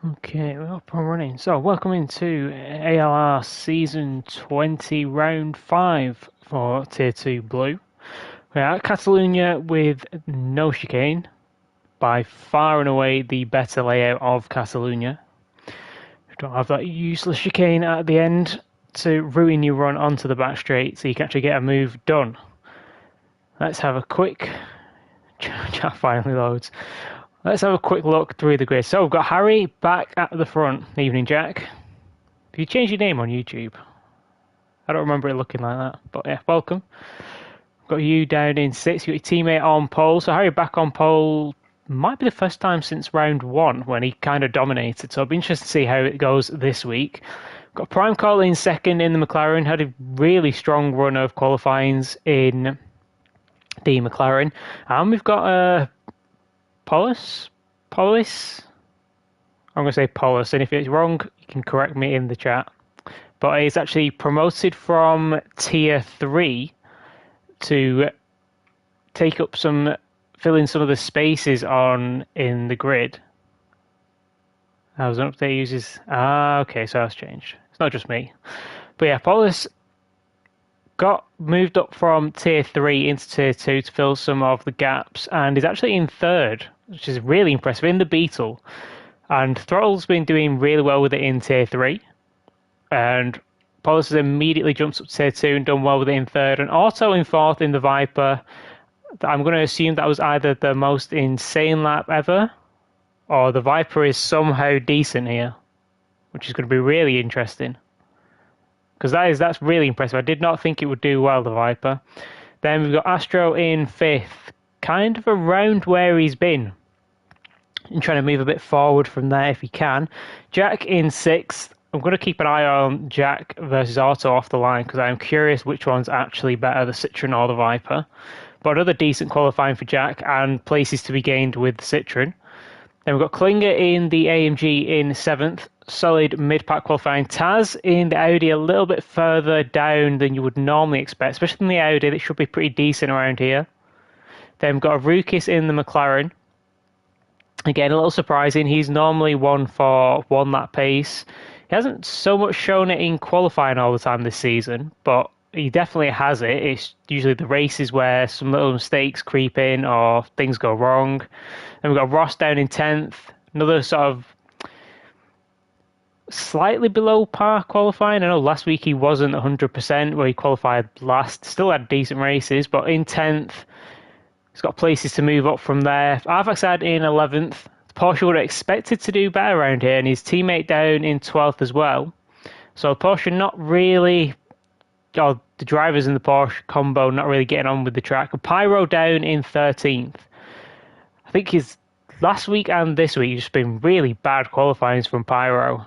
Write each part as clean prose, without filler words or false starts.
Okay, we're up and running. So, welcome into ALR Season 20, Round 5 for Tier 2 Blue. We're at Catalonia with no chicane, by far and away the better layout of Catalonia. We don't have that useless chicane at the end to ruin your run onto the back straight so you can actually get a move done. Let's have a quick... Chat finally loads. Let's have a quick look through the grid. So we've got Harry back at the front. Evening, Jack. Have you changed your name on YouTube? I don't remember it looking like that. But yeah, welcome. Got you down in 6th. You got your teammate on pole. So Harry back on pole. Might be the first time since round 1 when he kind of dominated. So I'll be interested to see how it goes this week. Got Prime Call in 2nd in the McLaren. Had a really strong run of qualifyings in the McLaren. And we've got Polis? I'm going to say Polis, and if it's wrong, you can correct me in the chat. But he's actually promoted from Tier 3 to take up fill in some of the spaces in the grid. That was an update uses... okay, so that's changed. It's not just me. But yeah, Polis got moved up from Tier 3 into Tier 2 to fill some of the gaps, and is actually in 3rd, which is really impressive, in the Beetle. And Throttle's been doing really well with it in Tier 3. And Polis has immediately jumped up to Tier 2 and done well with it in 3rd. And Auto in 4th in the Viper. I'm going to assume that was either the most insane lap ever, or the Viper is somehow decent here, which is going to be really interesting. Because that's really impressive. I did not think it would do well, the Viper. Then we've got Astro in 5th, kind of around where he's been, and trying to move a bit forward from there if he can. Jack in 6th. I'm going to keep an eye on Jack versus Auto off the line because I'm curious which one's actually better, the Citroen or the Viper. But another decent qualifying for Jack and places to be gained with the Citroen. Then we've got Klinger in the AMG in 7th. Solid mid-pack qualifying. Taz in the Audi a little bit further down than you would normally expect, especially in the Audi. That should be pretty decent around here. Then we've got Rukis in the McLaren. Again, a little surprising. He's normally one for one lap pace. He hasn't so much shown it in qualifying all the time this season, but he definitely has it. It's usually the races where some little mistakes creep in or things go wrong. Then we've got Ross down in 10th. Another sort of slightly below par qualifying. I know last week he wasn't 100% where he qualified last. Still had decent races, but in 10th, he's got places to move up from there. Arfaxad in 11th. Porsche would have expected to do better around here, and his teammate down in 12th as well. So Porsche not really, or the drivers in the Porsche combo not really getting on with the track. Pyro down in 13th. I think his last week and this week has just been really bad qualifyings from Pyro.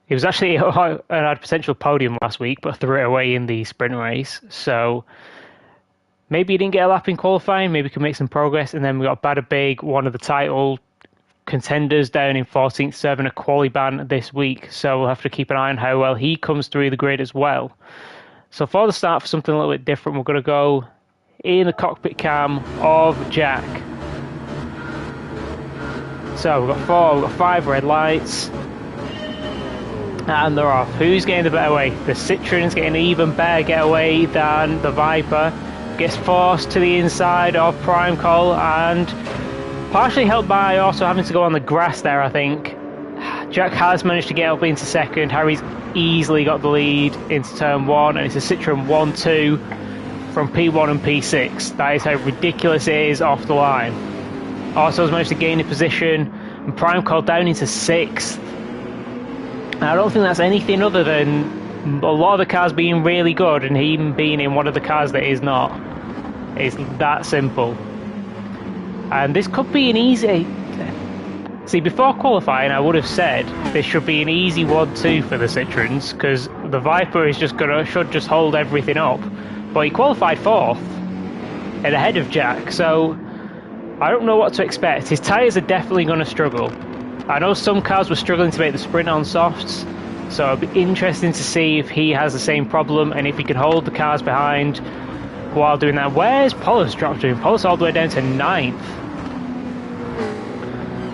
He was actually had a potential podium last week, but threw it away in the sprint race. So maybe he didn't get a lap in qualifying. Maybe he can make some progress. And then we got Bada Big, one of the title contenders, down in 14th, serving a quali ban this week. So we'll have to keep an eye on how well he comes through the grid as well. So for the start, for something a little bit different, we're going to go in the cockpit cam of Jack. So we've got 5 red lights. And they're off. Who's getting the better way? The Citroen's getting an even better getaway than the Viper. Gets forced to the inside of Prime Call and partially helped by also having to go on the grass there, I think. Jack has managed to get up into 2nd. Harry's easily got the lead into turn 1, and it's a Citroen 1-2 from P1 and P6. That is how ridiculous it is off the line. Auto's managed to gain a position, and Prime Call down into 6th. I don't think that's anything other than a lot of the cars being really good and him being in one of the cars that is not. It's that simple. And this could be an easy... See, before qualifying, I would have said this should be an easy 1-2 for the Citroens because the Viper is should just hold everything up. But he qualified 4th and ahead of Jack, so I don't know what to expect. His tyres are definitely going to struggle. I know some cars were struggling to make the sprint on softs, so it'll be interesting to see if he has the same problem and if he can hold the cars behind while doing that. Where's Polis dropped to? Polis all the way down to 9th.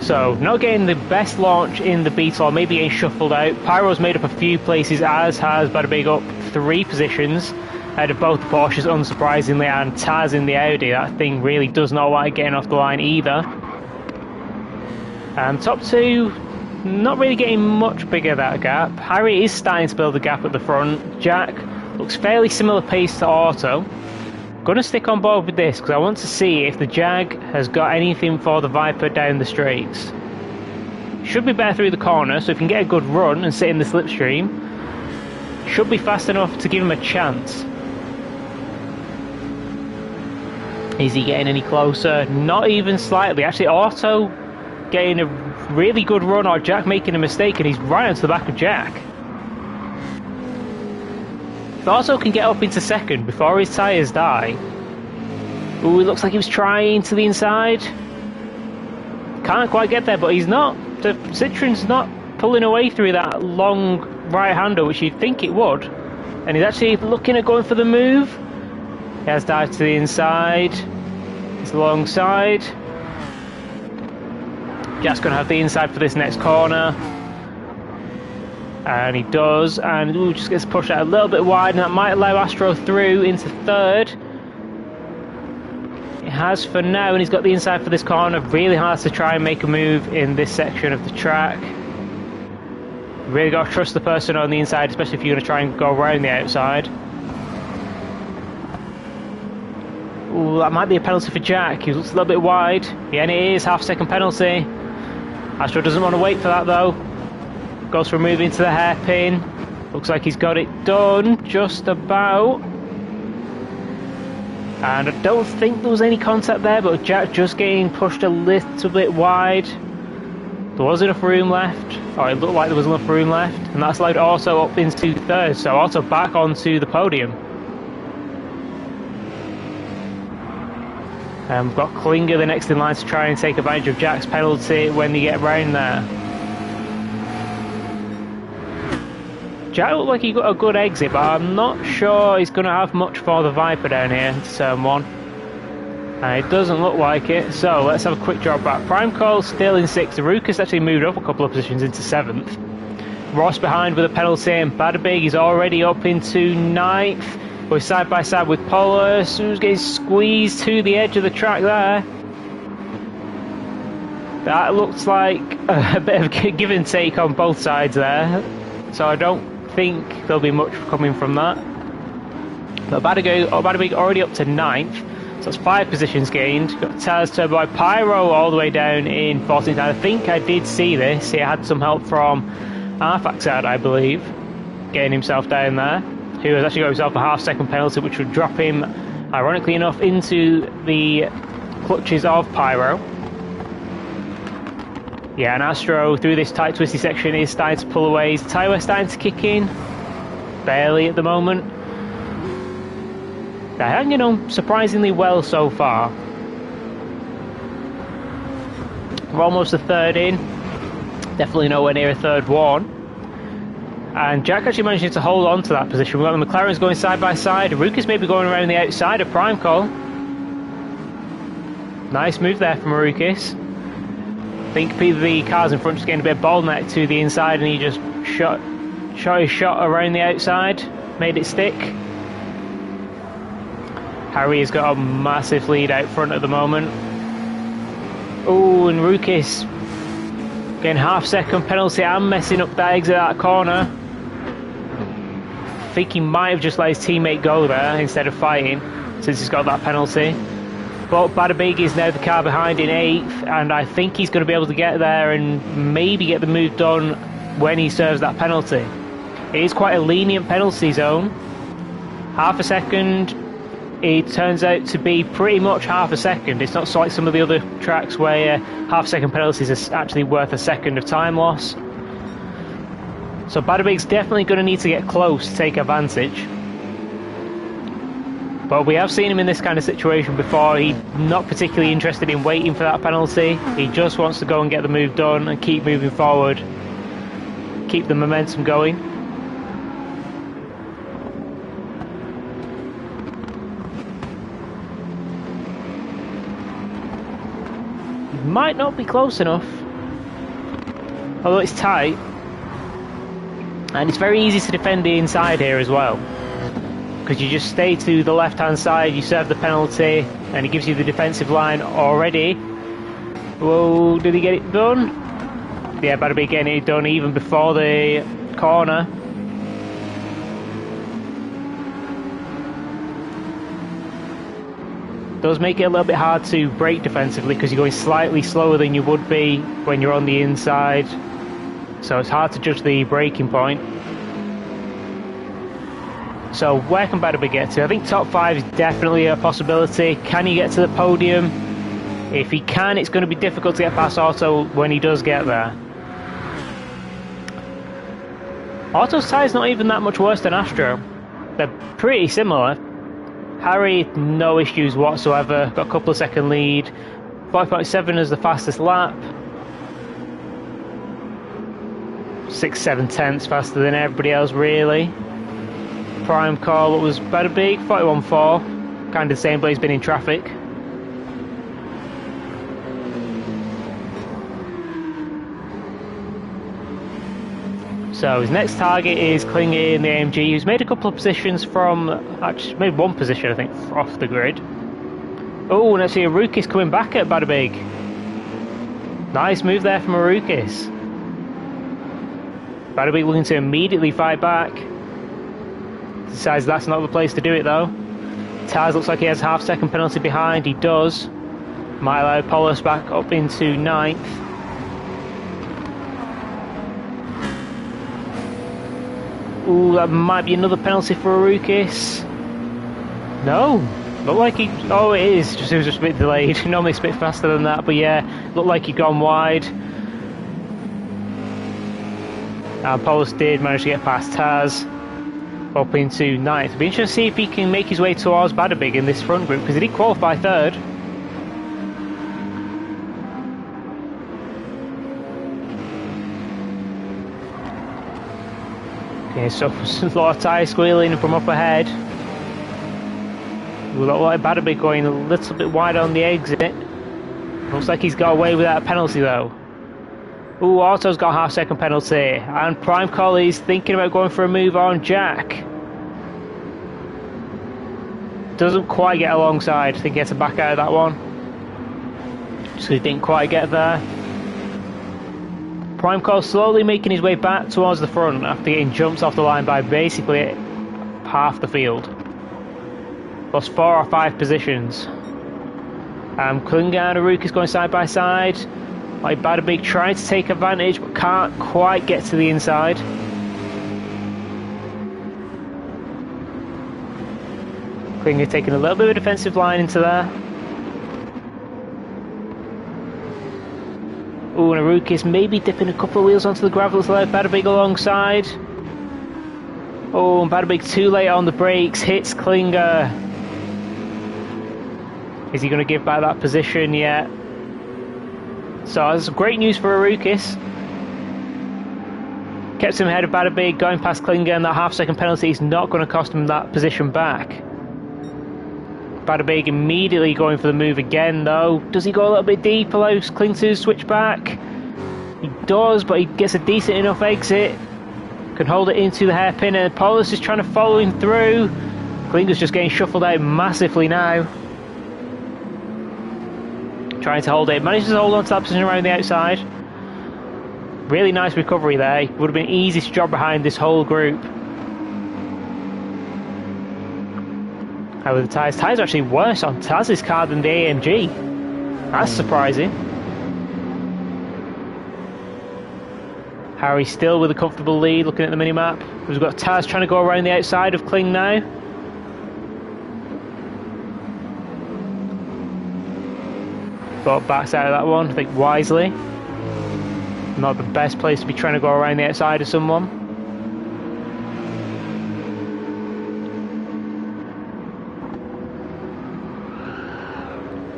So, not getting the best launch in the beetle, or maybe getting shuffled out. Pyro's made up a few places, as has Bada Big up 3 positions. Ahead of both the Porsches, unsurprisingly, and Taz in the Audi. That thing really does not like getting off the line either. Top 2, not really getting much bigger, that gap. Harry is starting to build a gap at the front. Jack looks fairly similar pace to Auto. Going to stick on board with this because I want to see if the Jag has got anything for the Viper down the straights. Should be better through the corner, so if you can get a good run and sit in the slipstream, should be fast enough to give him a chance. Is he getting any closer? Not even slightly. Actually, Auto getting a really good run, or Jack making a mistake, and he's right onto the back of Jack. If Auto can get up into second before his tyres die. Ooh, it looks like he was trying to the inside. Can't quite get there, but he's not. The Citroen's not pulling away through that long right-hander, which you'd think it would. And he's actually looking at going for the move. He has dived to the inside. He's alongside. Jack's going to have the inside for this next corner. And he does, and ooh, just gets pushed out a little bit wide, and that might allow Astro through into third. It has for now, and he's got the inside for this corner. Really hard to try and make a move in this section of the track. Really got to trust the person on the inside, especially if you're going to try and go around the outside. Ooh, that might be a penalty for Jack. He looks a little bit wide. Yeah, and it is half-second penalty. Astro doesn't want to wait for that though. Goes for a move into the hairpin. Looks like he's got it done, just about. And I don't think there was any contact there, but Jack just getting pushed a little bit wide. There was enough room left, or it looked like there was enough room left, and that's allowed Auto up into third, so Auto back onto the podium. And we've got Klinger the next in line to try and take advantage of Jack's penalty when they get round there. Jack looked like he got a good exit, but I'm not sure he's going to have much for the Viper down here into turn 1. And it doesn't look like it, so let's have a quick drop back. Prime Call still in 6th. Rukas actually moved up a couple of positions into 7th. Ross behind with a penalty, and Bada Big is already up into 9th. We're side by side with Polis, who's getting squeezed to the edge of the track there. That looks like a bit of give and take on both sides there, so I don't think there'll be much coming from that. But Bada Big already up to 9th, so that's 5 positions gained. Got Taz Turbo Pyro all the way down in 14th. I think I did see this. He had some help from Arfaxad, I believe, getting himself down there, who has actually got himself a half-second penalty, which would drop him, ironically enough, into the clutches of Pyro. Yeah, and Astro, through this tight, twisty section, is starting to pull away. His tyre wear starting to kick in. Barely at the moment. They're hanging on surprisingly well so far. We're almost a third in. Definitely nowhere near a third one. And Jack actually managing to hold on to that position. We've got the McLarens going side by side. Rukas maybe going around the outside of Prime Call. Nice move there from Rukas. I think the cars in front just getting a bit of bottleneck to the inside, and he just shot his shot around the outside, made it stick. Harry has got a massive lead out front at the moment. Oh, and Rukas getting half-second penalty and messing up that exit out corner. I think he might have just let his teammate go there instead of fighting, since he's got that penalty. But Bada Big is now the car behind in 8th, and I think he's going to be able to get there and maybe get the move done when he serves that penalty. It is quite a lenient penalty zone. Half a second, it turns out to be pretty much half a second. It's not like some of the other tracks where half-second penalties are actually worth a second of time loss. So Bada Big's definitely going to need to get close to take advantage. But we have seen him in this kind of situation before. He's not particularly interested in waiting for that penalty. He just wants to go and get the move done and keep moving forward. Keep the momentum going. He might not be close enough. although it's tight. And it's very easy to defend the inside here as well, because you just stay to the left hand side, you serve the penalty, and it gives you the defensive line already. Whoa, did he get it done? Yeah, better be getting it done even before the corner. Does make it a little bit hard to brake defensively because you're going slightly slower than you would be when you're on the inside, so it's hard to judge the braking point. So where can Badabig get to? I think top 5 is definitely a possibility. Can he get to the podium? If he can, it's going to be difficult to get past Otto when he does get there. Otto's tyre's not even that much worse than Astro. They're pretty similar. Harry, no issues whatsoever, got a couple of second lead. 5.7 is the fastest lap. 6-7 tenths faster than everybody else, really. Prime car, what was Badabig? 41.4. Kind of the same, but he's been in traffic. So his next target is Klinger in the AMG, who's made a couple of positions from, actually made one position I think off the grid. Oh, and actually Arukis coming back at Badabig. Nice move there from Arukis. Badabig looking to immediately fight back. Decides that's not the place to do it though. Taz looks like he has a half-second penalty behind, he does. Might allow Polos back up into 9th. Ooh, that might be another penalty for Arukis. No, looked like he... Oh, it is. It was just a bit delayed. Normally it's a bit faster than that, but yeah, looked like he'd gone wide. And Polos did manage to get past Taz. Up into 9th. It'll be interesting to see if he can make his way towards Badabig in this front group, because he did qualify 3rd. Okay, so a lot of tyre squealing from up ahead. We look like Badabig going a little bit wide on the exit. Looks like he's got away with that penalty though. Ooh, Otto's got a half-second penalty, and Prime Collie's thinking about going for a move on Jack. Doesn't quite get alongside. I think he has to back out of that one. So he didn't quite get there. Prime Call slowly making his way back towards the front after getting jumped off the line by basically half the field. Lost 4 or 5 positions. Klinger and Arukis going side by side. Like Badabig trying to take advantage but can't quite get to the inside. Klinger taking a little bit of a defensive line into there. Ooh, and Arukis maybe dipping a couple of wheels onto the gravel to let Badabig alongside. Oh, and Badabig too late on the brakes, hits Klinger. Is he going to give back that position yet? So that's great news for Arukis. Kept him ahead of Badabig, going past Klinger, and that half-second penalty is not going to cost him that position back. Badabig immediately going for the move again though. Does he go a little bit deep, allows Klinger to switch back? He does, but he gets a decent enough exit. Can hold it into the hairpin, and Polos is trying to follow him through. Klinger's just getting shuffled out massively now. Trying to hold it, manages to hold on to that position around the outside. Really nice recovery there. Would have been easy to drop behind this whole group. How are the tyres? Tyres are actually worse on Taz's car than the AMG. That's surprising. Harry still with a comfortable lead, looking at the minimap. We've got Taz trying to go around the outside of Kling now. But backs out of that one, I think wisely. Not the best place to be trying to go around the outside of someone.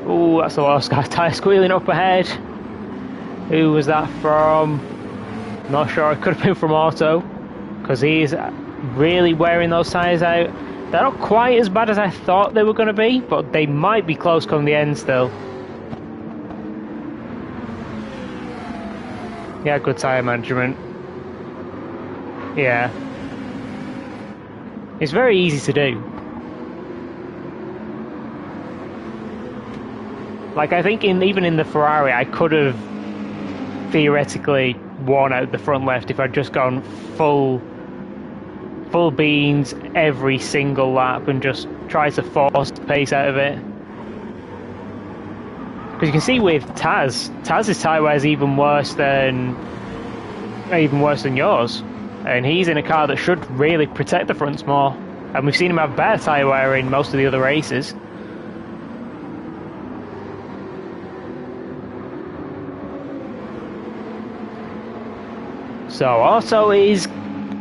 Oh, that's a lot of Sky tyre squealing up ahead. Who was that from? Not sure, it could have been from Otto, because he's really wearing those tyres out. They're not quite as bad as I thought they were going to be, but they might be close come the end still. Yeah, good tyre management. Yeah. It's very easy to do. Like, I think even in the Ferrari, I could have theoretically worn out the front left if I'd just gone full beans every single lap and just tried to force the pace out of it. Because you can see with Taz's tyre wear is even worse than yours, and he's in a car that should really protect the fronts more. And we've seen him have better tyre wear in most of the other races. So Otto is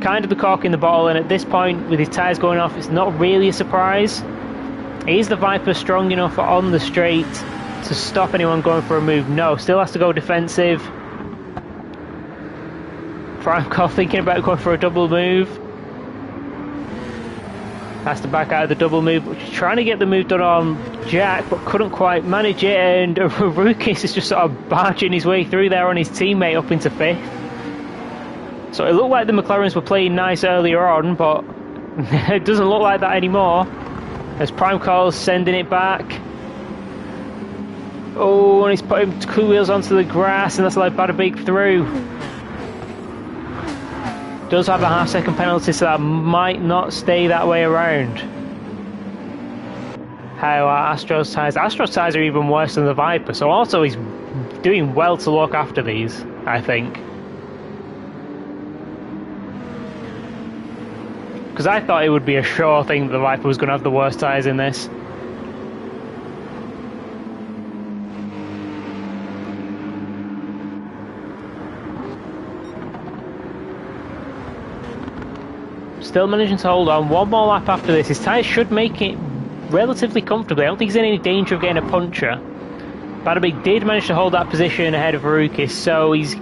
kind of the cork in the bottle, and at this point, with his tyres going off, it's not really a surprise. Is the Viper strong enough on the straight to stop anyone going for a move? No, still has to go defensive. Franco thinking about going for a double move. Has to back out of the double move, which is trying to get the move done on Jack, but couldn't quite manage it, and Rukis is just sort of barging his way through there on his teammate up into 5th. So it looked like the McLarens were playing nice earlier on, but it doesn't look like that anymore. As Prime Carl's sending it back. Oh, and he's putting 2 wheels onto the grass, and that's like Bada Big through. Does have a half-second penalty, so that might not stay that way around. How are Astro's tyres? Astro's tyres are even worse than the Viper, so also he's doing well to look after these, I think. Because I thought it would be a sure thing that the Viper was going to have the worst tyres in this. Still managing to hold on. One more lap after this. His tyres should make it relatively comfortably. I don't think he's in any danger of getting a puncture. Badabig did manage to hold that position ahead of Varukis, so he's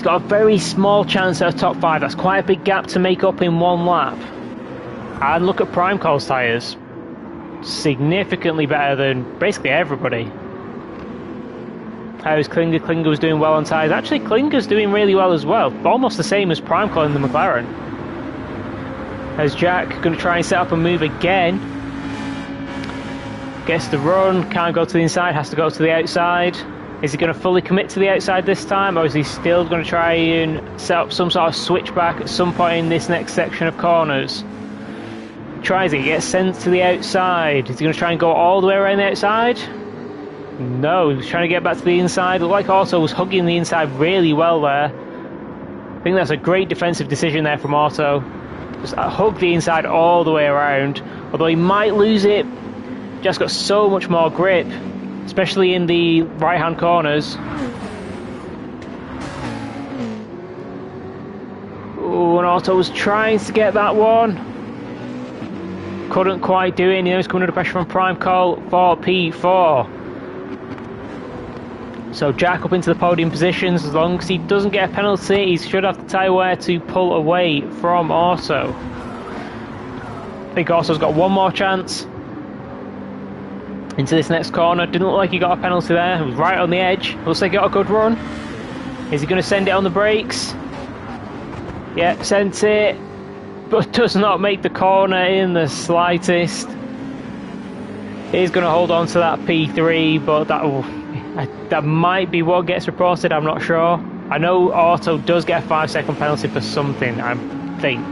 got a very small chance at a top 5. That's quite a big gap to make up in one lap. And look at Prime Cole's tyres. Significantly better than basically everybody. How's Klinger? Klinger was doing well on tyres. Actually, Klinger's doing really well as well. Almost the same as Prime Cole in the McLaren. As Jack going to try and set up a move again. Gets the run, can't go to the inside, has to go to the outside. Is he going to fully commit to the outside this time, or is he still going to try and set up some sort of switchback at some point in this next section of corners? Tries it, he gets sent to the outside. Is he going to try and go all the way around the outside? No, he was trying to get back to the inside. Looked like Otto was hugging the inside really well there. I think that's a great defensive decision there from Otto. Just hug the inside all the way around. Although he might lose it, Jack's got so much more grip, especially in the right-hand corners. Oh, and Otto was trying to get that one. Couldn't quite do it, and he was coming under pressure from Prime Cole for P4. So Jack up into the podium positions. As long as he doesn't get a penalty, he should have the tyre wear to pull away from Otto. I think Otto's got one more chance into this next corner. Didn't look like he got a penalty there. It was right on the edge. Looks like he got a good run. Is he going to send it on the brakes? Yep, sent it. But does not make the corner in the slightest. He's going to hold on to that P3, but that might be what gets reported, I'm not sure. I know Otto does get a 5-second penalty for something, I think.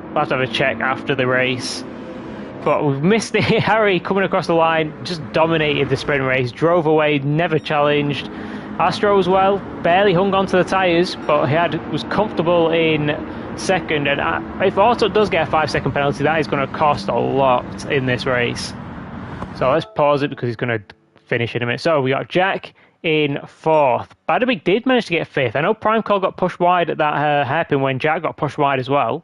We'll have to have a check after the race. But we've missed it. Harry coming across the line, just dominated the sprint race, drove away, never challenged. Astro as well, barely hung on to the tyres, but he was comfortable in second. And if Otto does get a 5-second penalty, that is going to cost a lot in this race. So let's pause it because he's going to finish in a minute. So we got Jack in 4th. Badabig did manage to get 5th. I know Prime Cole got pushed wide at that hairpin when Jack got pushed wide as well.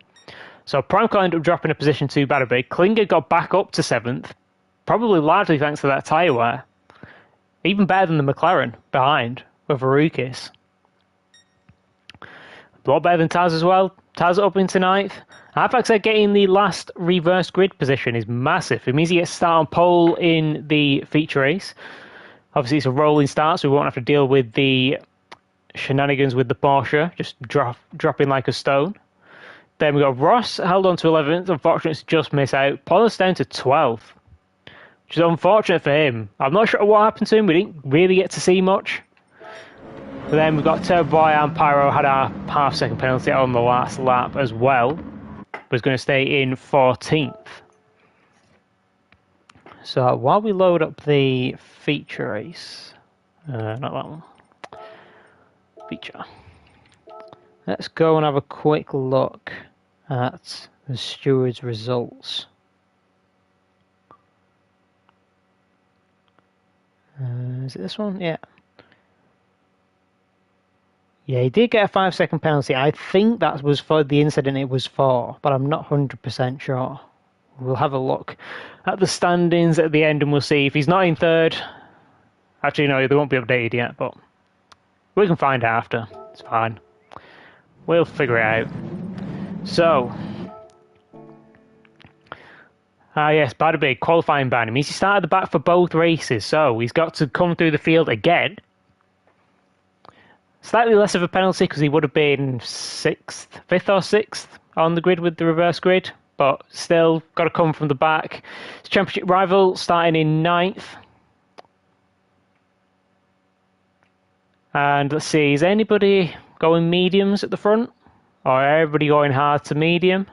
So Prime Cole ended up dropping a position to Badabig. Klinger got back up to 7th, probably largely thanks to that tyre wear. Even better than the McLaren behind with Varukis. A lot better than Taz as well. Taz up into 9th. The fact that getting the last reverse grid position is massive. It means he gets start on pole in the feature race. Obviously, it's a rolling start, so we won't have to deal with the shenanigans with the Porsche, just dropping like a stone. Then we got Ross held on to 11th. Unfortunately, to just miss out. Paulus down to 12th, which is unfortunate for him. I'm not sure what happened to him. We didn't really get to see much. But then we've got Turbo Boy and Pyro had our half-second penalty on the last lap as well. Was going to stay in 14th. So while we load up the feature race, not that one, feature, let's go and have a quick look at the stewards' results. Is it this one? Yeah. Yeah, he did get a 5-second penalty. I think that was for the incident it was for, but I'm not 100% sure. We'll have a look at the standings at the end and we'll see if he's not in third. Actually, no, they won't be updated yet, but we can find out after. It's fine. We'll figure it out. So, yes, Bada Big, qualifying ban. It means he started at the back for both races, so he's got to come through the field again. Slightly less of a penalty because he would have been 5th or 6th on the grid with the reverse grid, but still got to come from the back. His championship rival starting in 9th. And let's see, is anybody going mediums at the front? Or everybody going hard to medium?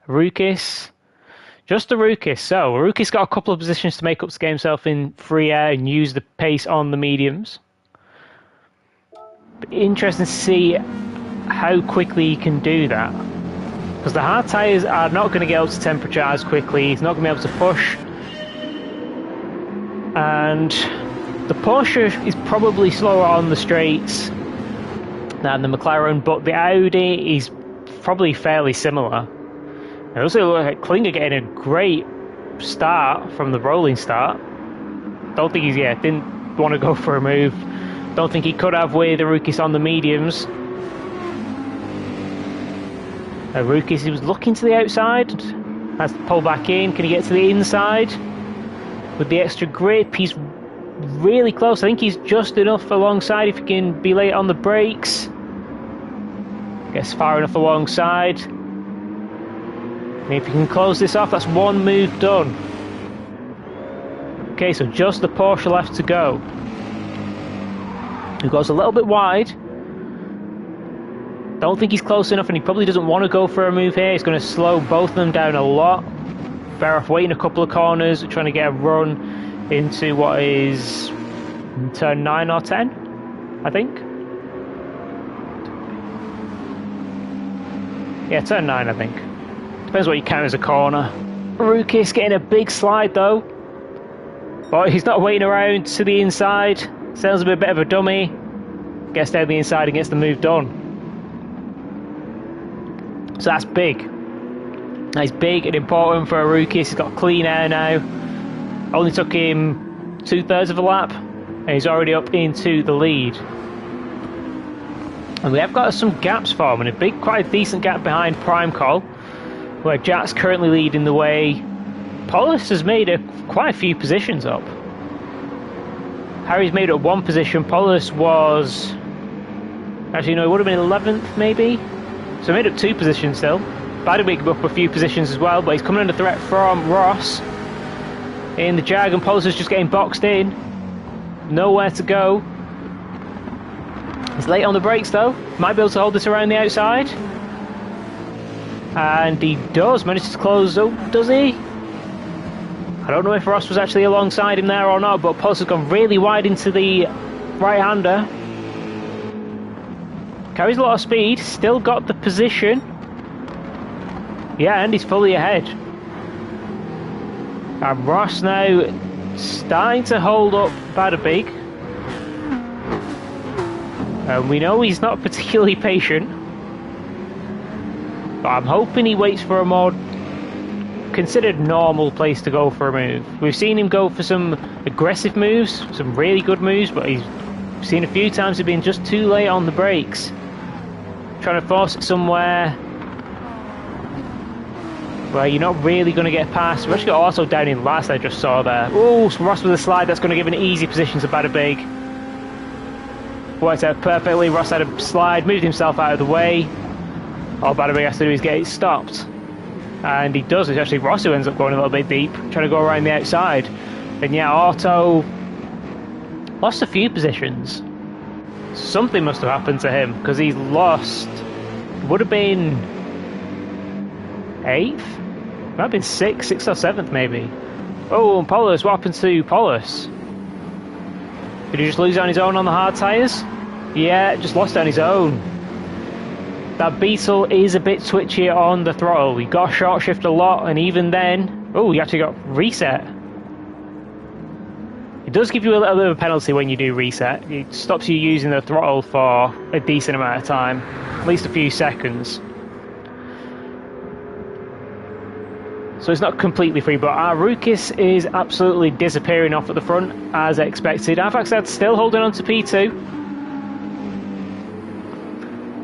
Rukis. Just a Rukis. So, Rukis got a couple of positions to make up to get himself in free air and use the pace on the mediums. But interesting to see how quickly he can do that. Because the hard tyres are not going to get up to temperature as quickly. He's not going to be able to push. And the Porsche is probably slower on the straights than the McLaren, but the Audi is probably fairly similar. It also looks like Klinger getting a great start from the rolling start. Don't think didn't want to go for a move. Don't think he could have with the Rukis on the mediums. Rukis, he was looking to the outside. Has to pull back in. Can he get to the inside? With the extra grip, he's really close. I think he's just enough alongside if he can be late on the brakes. Gets far enough alongside. And if he can close this off, that's one move done. Okay, so just the Porsche left to go. He goes a little bit wide. Don't think he's close enough, and he probably doesn't want to go for a move here. He's going to slow both of them down a lot. Better off waiting a couple of corners, trying to get a run into what is turn 9 or 10, I think. Yeah, turn 9, I think. Depends what you count as a corner. Rukis getting a big slide, though. But he's not waiting around to the inside. Sounds a bit of a dummy. Gets down the inside and gets the move done. So that's big. That's big and important for a Rukis. He's got clean air now. Only took him 2/3 of a lap. And he's already up into the lead. And we have got some gaps forming. Quite a decent gap behind Prime Call, where Jack's currently leading the way. Paulus has made quite a few positions up. Harry's made up one position. Paulus was... Actually, no, it would have been 11th, maybe? So made up 2 positions still. Badwick up a few positions as well, but he's coming under threat from Ross. In the Jag, and Paulus is just getting boxed in. Nowhere to go. He's late on the brakes, though. Might be able to hold this around the outside. And he does manage to close. Oh, does he? I don't know if Ross was actually alongside him there or not, but Paulus has gone really wide into the right-hander. Carries a lot of speed, still got the position. Yeah, and he's fully ahead. And Ross now starting to hold up Badabig. And we know he's not particularly patient. But I'm hoping he waits for a more considered normal place to go for a move. We've seen him go for some aggressive moves, some really good moves, but he's seen a few times he's been just too late on the brakes. Trying to force it somewhere where you're not really going to get past. We've actually got also down in last, I just saw there. Oh, Ross with a slide, that's going to give an easy position to Badabig. Worked out perfectly. Ross had a slide, moved himself out of the way. All Badabig has to do is get it stopped. And he does. It's actually Ross who ends up going a little bit deep, trying to go around the outside. And yeah, Auto lost a few positions. Something must have happened to him, because he's lost... would have been... 8th? Might have been 6th or 7th maybe. Oh, and Paulus, what happened to Paulus? Did he just lose on his own on the hard tyres? Yeah, just lost on his own. That Beetle is a bit twitchy on the throttle. He got short shift a lot, and even then... oh, he actually got reset. It does give you a little bit of a penalty when you do reset. It stops you using the throttle for a decent amount of time. At least a few seconds. So it's not completely free, but our Rukis is absolutely disappearing off at the front, as expected. Avaxad's still holding on to P2.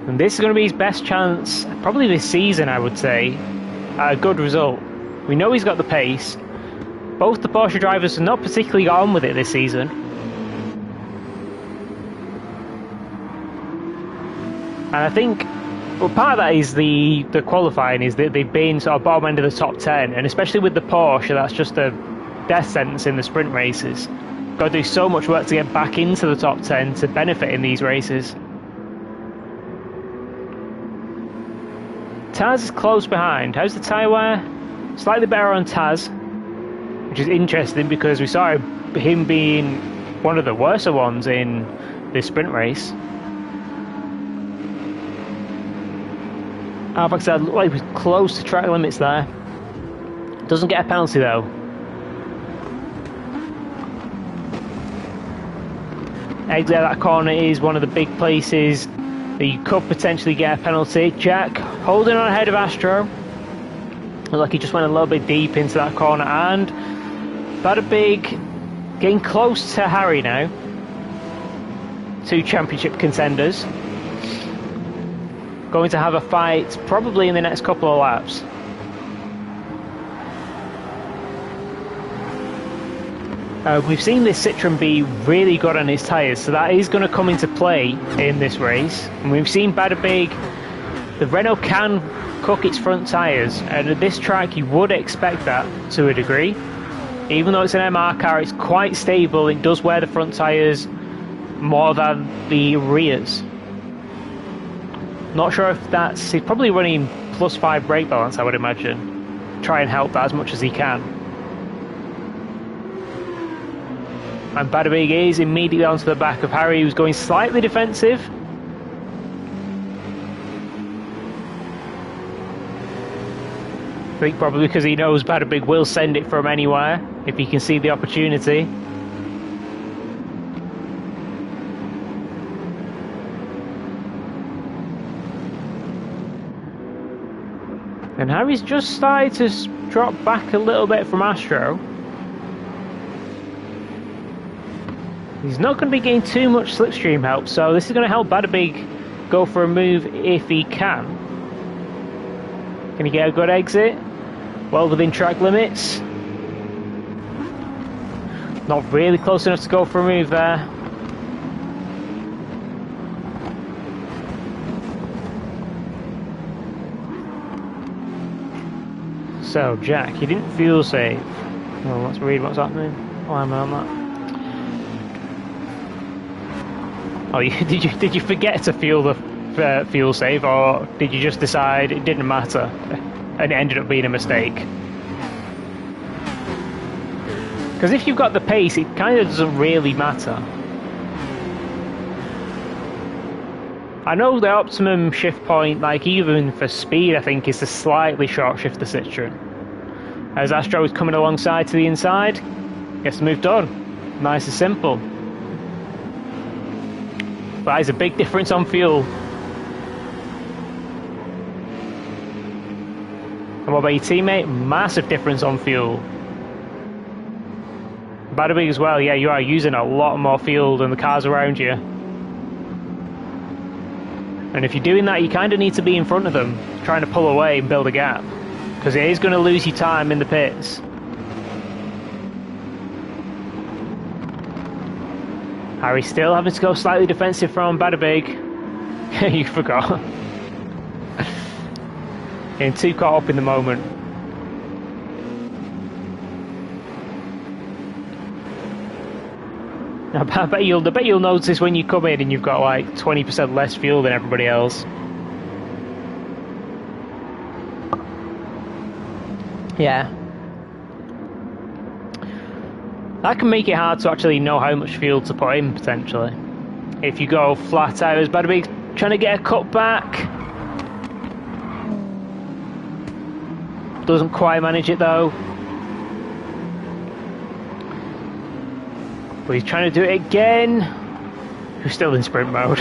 And this is going to be his best chance, probably this season, I would say, at a good result. We know he's got the pace. Both the Porsche drivers have not particularly got on with it this season. And I think, well, part of that is the qualifying is that they've been sort of bottom end of the top 10, and especially with the Porsche, that's just a death sentence in the sprint races. Got to do so much work to get back into the top 10 to benefit in these races. Taz is close behind. How's the tyre wear? Slightly better on Taz, which is interesting because we saw him being one of the worser ones in this sprint race. Avaxad looked like he was close to track limits there. Doesn't get a penalty though. Exit that corner is one of the big places that you could potentially get a penalty. Jack holding on ahead of Astro. Looked like he just went a little bit deep into that corner, and Badabig getting close to Harry now. Two championship contenders. Going to have a fight probably in the next couple of laps. We've seen this Citroen be really good on its tyres, so that is going to come into play in this race. And we've seen Badabig, the Renault can cook its front tyres, and at this track you would expect that to a degree. Even though it's an MR car, it's quite stable. It does wear the front tyres more than the rears. Not sure if that's... he's probably running +5 brake balance, I would imagine. Try and help that as much as he can. And Badabig is immediately onto the back of Harry, who's going slightly defensive. I think probably because he knows Badabig will send it from anywhere if he can see the opportunity. And Harry's just started to drop back a little bit from Astro. He's not going to be getting too much slipstream help, so this is going to help Badabig go for a move if he can. Can he get a good exit? Well within track limits. Not really close enough to go for a move there. So, Jack, you didn't fuel save. Well, let's read what's happening. Why am I on that? Oh, did you forget to fuel the fuel save, or did you just decide it didn't matter and it ended up being a mistake? Because if you've got the pace, it kind of doesn't really matter. I know the optimum shift point, like even for speed, I think is to slightly short shift the Citroen. As Astro is coming alongside to the inside, gets the move done. Nice and simple. That is a big difference on fuel. And what about your teammate? Massive difference on fuel. Badabig as well, yeah, you are using a lot more fuel than the cars around you. And if you're doing that, you kind of need to be in front of them, trying to pull away and build a gap. Because it is going to lose you time in the pits. Harry still having to go slightly defensive from Badabig. You forgot. Getting too caught up in the moment. I bet you'll notice when you come in and you've got like 20% less fuel than everybody else. Yeah. That can make it hard to actually know how much fuel to put in, potentially. If you go flat out, as Badabig trying to get a cut back. Doesn't quite manage it though. But he's trying to do it again. He's still in sprint mode.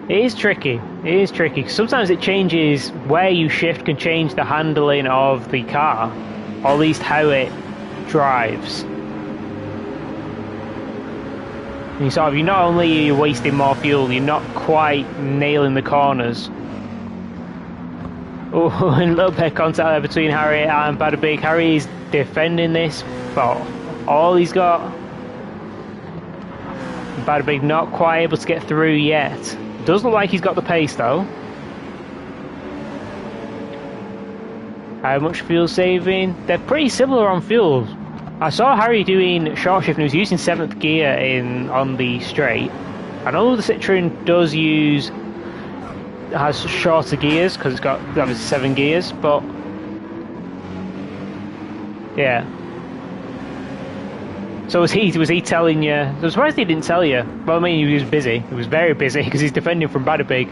It is tricky. It is tricky. Sometimes it changes where you shift can change the handling of the car, or at least how it drives. And you're not only are you wasting more fuel, you're not quite nailing the corners. Oh, and a little bit of contact there between Harry and Badabig. Harry is defending this, but all he's got. Badabig not quite able to get through yet. Does look like he's got the pace though. How much fuel saving? They're pretty similar on fuel. I saw Harry doing short shift and he was using 7th gear on the straight. I know the Citroen has shorter gears because it's got 7 gears, but yeah. So was he telling you? I'm surprised he didn't tell you. Well, I mean, he was busy. He was very busy because he's defending from Badabig.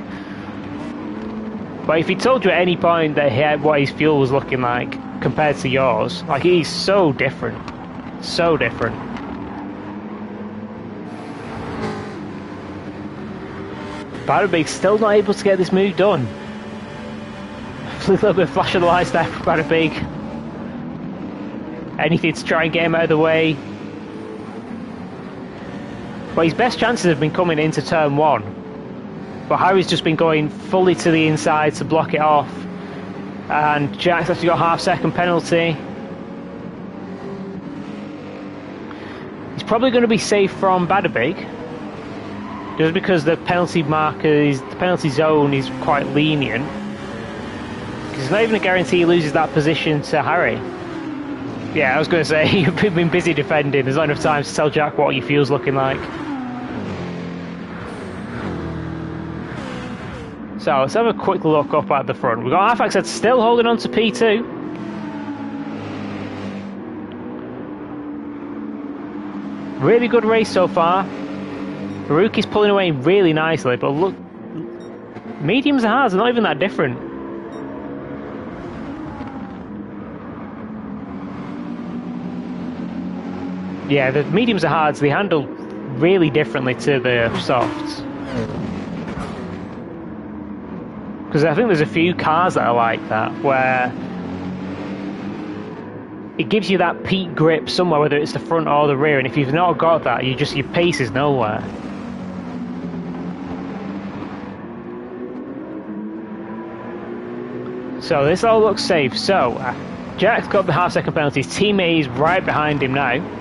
But if he told you at any point that what his fuel was looking like compared to yours, like he's so different, so different. Badabig's still not able to get this move done. A little bit of flash of the lights there for Badabig. Anything to try and get him out of the way. But his best chances have been coming into turn 1. But Harry's just been going fully to the inside to block it off. And Jack's actually got a half-second penalty. He's probably going to be safe from Badabig. Just because the penalty zone is quite lenient. Because it's not even a guarantee he loses that position to Harry. Yeah, I was going to say, you've been busy defending. There's not enough time to tell Jack what your fuel's looking like. So let's have a quick look up at the front. We've got Arfax still holding on to P2. Really good race so far. Haruki's pulling away really nicely, but look, mediums and hards are not even that different. Yeah, the mediums and hards, they handle really differently to the softs. Because I think there's a few cars that are like that, where it gives you that peak grip somewhere, whether it's the front or the rear, and if you've not got that, your pace is nowhere. So this all looks safe. So Jack's got the half-second penalty. His teammate is right behind him now.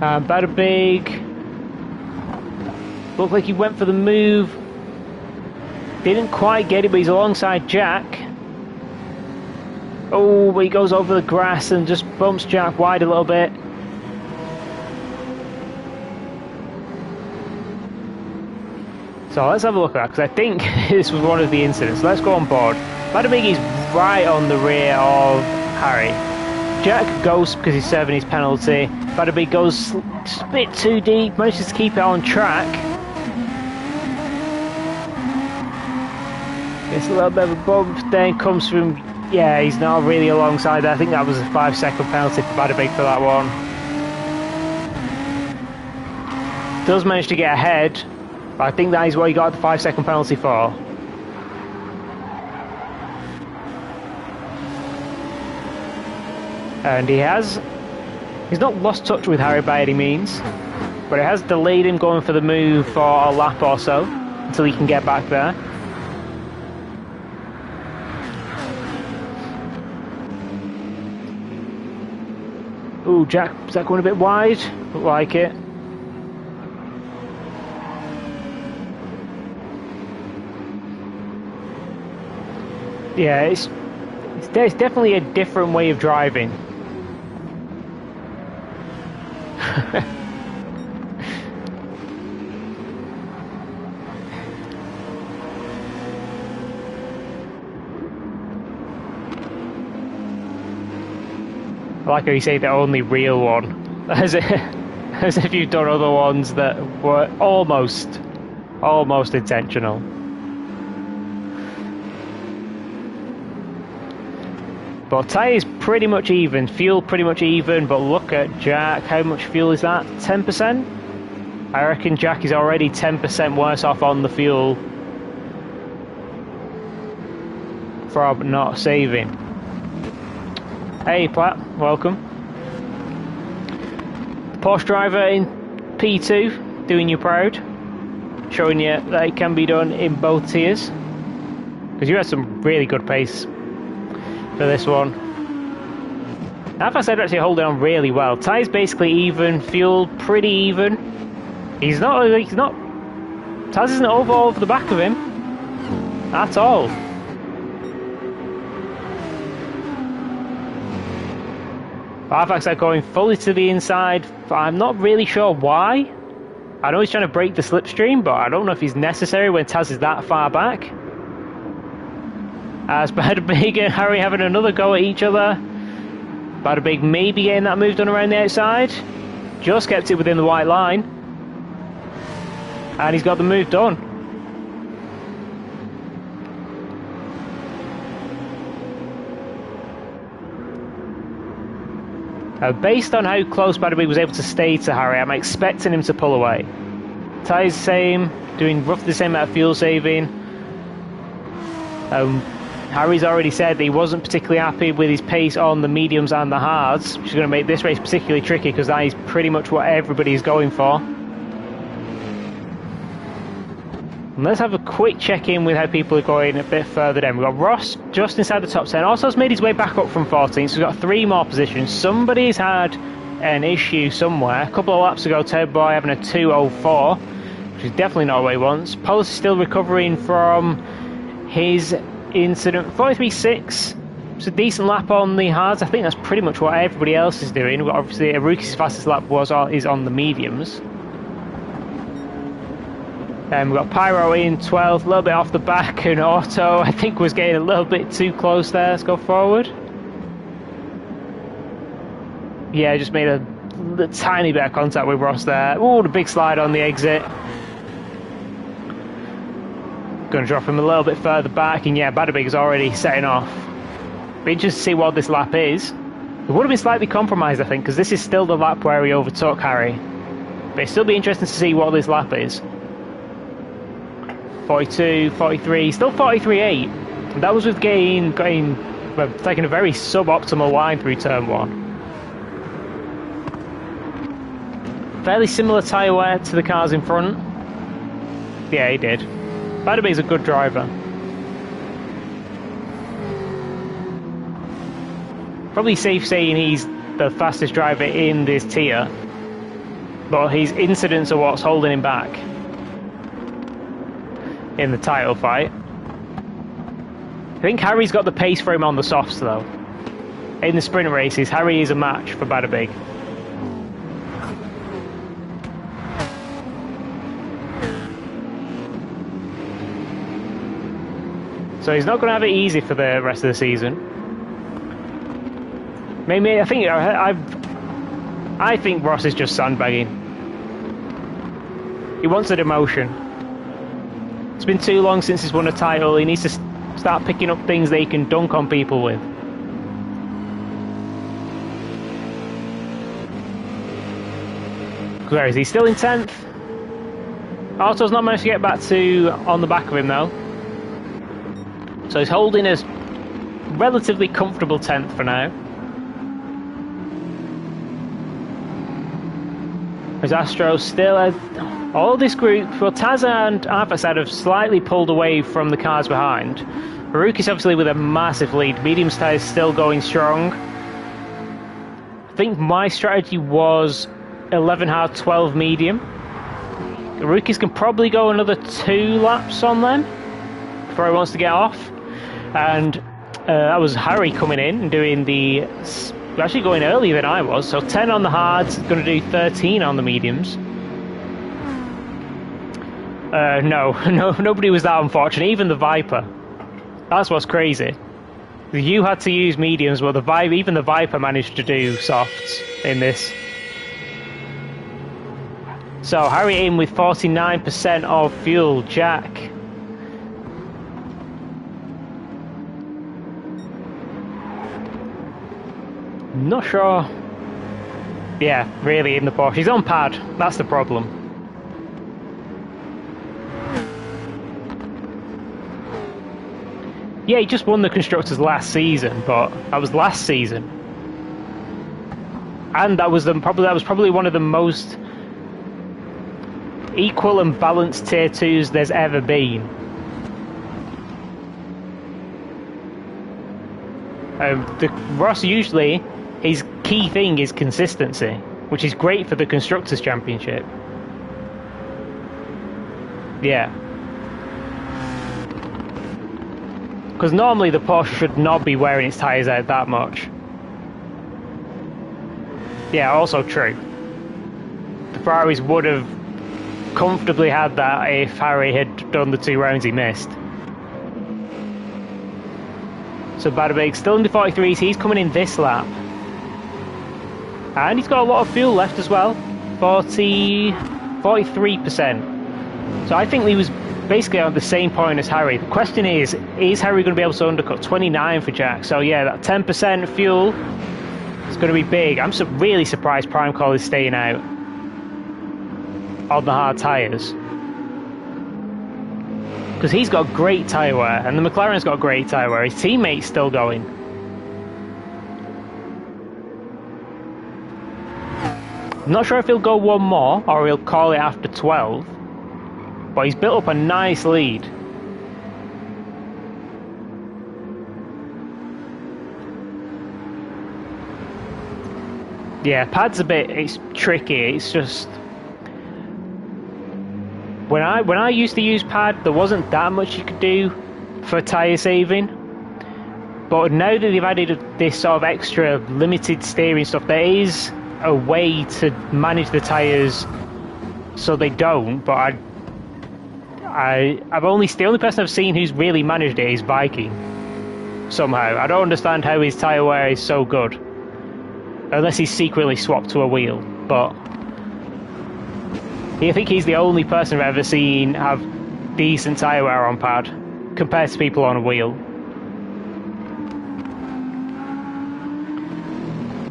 Badabig looked like he went for the move. Didn't quite get it, but he's alongside Jack. Oh, but he goes over the grass and just bumps Jack wide a little bit. So let's have a look at that, because I think this was one of the incidents. Let's go on board. Badabig is right on the rear of Harry. Jack goes because he's serving his penalty. Badabig goes a bit too deep, manages to keep it on track. Gets a little bit of a bump, then comes from... Yeah, he's not really alongside there. I think that was a 5-second penalty for Badabig for that one. Does manage to get ahead, but I think that is what he got the 5-second penalty for. And he's not lost touch with Harry by any means. but it has delayed him going for the move for a lap or so until he can get back there. Ooh, Jack, is that going a bit wide? Look like it. Yeah, it's definitely a different way of driving. I like how you say the only real one, as if you've done other ones that were almost intentional. But tyres pretty much even, fuel pretty much even, but look at Jack, how much fuel is that? 10%? I reckon Jack is already 10% worse off on the fuel from not saving. Hey Platt, welcome. Porsche driver in P2, doing you proud, showing you that it can be done in both tiers. Because you had some really good pace for this one. Alpha said actually holding on really well. Tyres basically even, fuel pretty even. He's not. Taz isn't over the back of him at all. Arfax are going fully to the inside. I'm not really sure why. I know he's trying to break the slipstream, but I don't know if he's necessary when Taz is that far back. As Bada Big and Harry having another go at each other. Bada Big maybe getting that move done around the outside. Just kept it within the white line. And he's got the move done. Based on how close Bada Big was able to stay to Harry, I'm expecting him to pull away. Ty's same, doing roughly the same amount of fuel saving. Harry's already said that he wasn't particularly happy with his pace on the mediums and the hards, which is going to make this race particularly tricky because that is pretty much what everybody's going for. And let's have a quick check-in with how people are going a bit further down. We've got Ross just inside the top 10. Also has made his way back up from 14, so we've got 3 more positions. Somebody's had an issue somewhere. A couple of laps ago, Ted Boy having a 2:04, which is definitely not what he wants. Polis is still recovering from his incident. 43.6. It's a decent lap on the hards. I think that's pretty much what everybody else is doing. Obviously, a rookie's fastest lap is on the mediums. We've got Pyro in 12th, a little bit off the back, and Auto, I think, was getting a little bit too close there. Let's go forward. Yeah, just made a tiny bit of contact with Ross there. Ooh, the big slide on the exit. Going to drop him a little bit further back, and yeah, Bada Big is already setting off. Be interested to see what this lap is. It would have been slightly compromised, I think, because this is still the lap where he overtook Harry. But it'd still be interesting to see what this lap is. 42, 43, still 43.8. That was with taking a very suboptimal line through turn 1. Fairly similar tyre wear to the cars in front. Yeah, he did. Bada Big's a good driver. Probably safe saying he's the fastest driver in this tier, but his incidents are what's holding him back in the title fight. I think Harry's got the pace for him on the softs though. In the sprint races, Harry is a match for Bada Big. So he's not going to have it easy for the rest of the season. Maybe I think Ross is just sandbagging. He wants a demotion. It's been too long since he's won a title. He needs to start picking up things that he can dunk on people with. Where is he? Still in 10th? Auto's not managed to get back to on the back of him though. So he's holding a relatively comfortable 10th for now. As Astro still all this group, well, Taz and Arfaxad have slightly pulled away from the cars behind. Haruki's obviously with a massive lead. Medium's tyres still going strong. I think my strategy was 11 hard, 12 medium. Haruki's can probably go another 2 laps on them before he wants to get off. And that was Harry coming in and doing the... actually going earlier than I was. So 10 on the hards, going to do 13 on the mediums. No, nobody was that unfortunate. Even the Viper. That's what's crazy. You had to use mediums, well, even the Viper managed to do softs in this. So Harry in with 49% of fuel. Jack. Not sure. Yeah, really in the Porsche. He's on pad. That's the problem. Yeah, he just won the Constructors last season, but that was last season, and that was probably one of the most equal and balanced tier 2s there's ever been. Ross usually his key thing is consistency, which is great for the Constructors Championship. Yeah. Because normally the Porsche should not be wearing its tyres out that much. Yeah, also true. The Ferraris would have comfortably had that if Harry had done the 2 rounds he missed. So Badabig still in the 43s, he's coming in this lap. And he's got a lot of fuel left as well. 43%. So I think he was basically on the same point as Harry. The question is Harry going to be able to undercut? 29 for Jack. So yeah, that 10% fuel is going to be big. I'm really surprised Prime Call is staying out on the hard tyres. Because he's got great tyre wear, and the McLaren's got great tyre wear. His teammate's still going. I'm not sure if he'll go one more, or he'll call it after 12. But he's built up a nice lead. Yeah, pad's it's tricky. It's just when I used to use pad, there wasn't that much you could do for tyre saving. But now that they've added this sort of extra limited steering stuff, there is a way to manage the tyres so they don't. But the only person I've seen who's really managed it is Viking. Somehow, I don't understand how his tyre wear is so good, unless he's secretly swapped to a wheel. But I think he's the only person I've ever seen have decent tyre wear on pad compared to people on a wheel.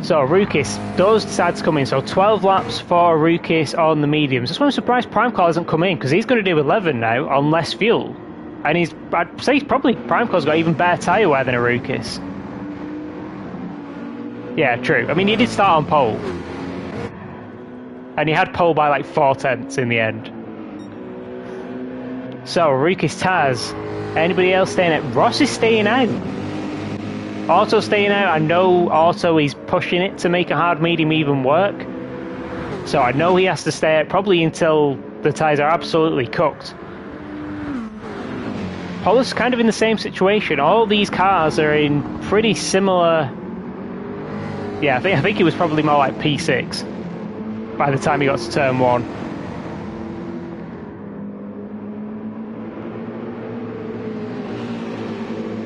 So Rukis does decide to come in, so 12 laps for Rukis on the mediums. That's why I'm surprised Primecall hasn't come in, because he's going to do 11 now on less fuel. And I'd say Primecall's got even better tyre wear than a Rukis. Yeah, true. I mean, he did start on pole. And he had pole by like 4/10 in the end. So, Rukis Taz. Anybody else staying out? Ross is staying out. Auto staying out. I know Auto is pushing it to make a hard medium even work. So I know he has to stay out probably until the tyres are absolutely cooked. Paulus kind of in the same situation. All these cars are in pretty similar... Yeah, I think he was probably more like P6 by the time he got to turn 1.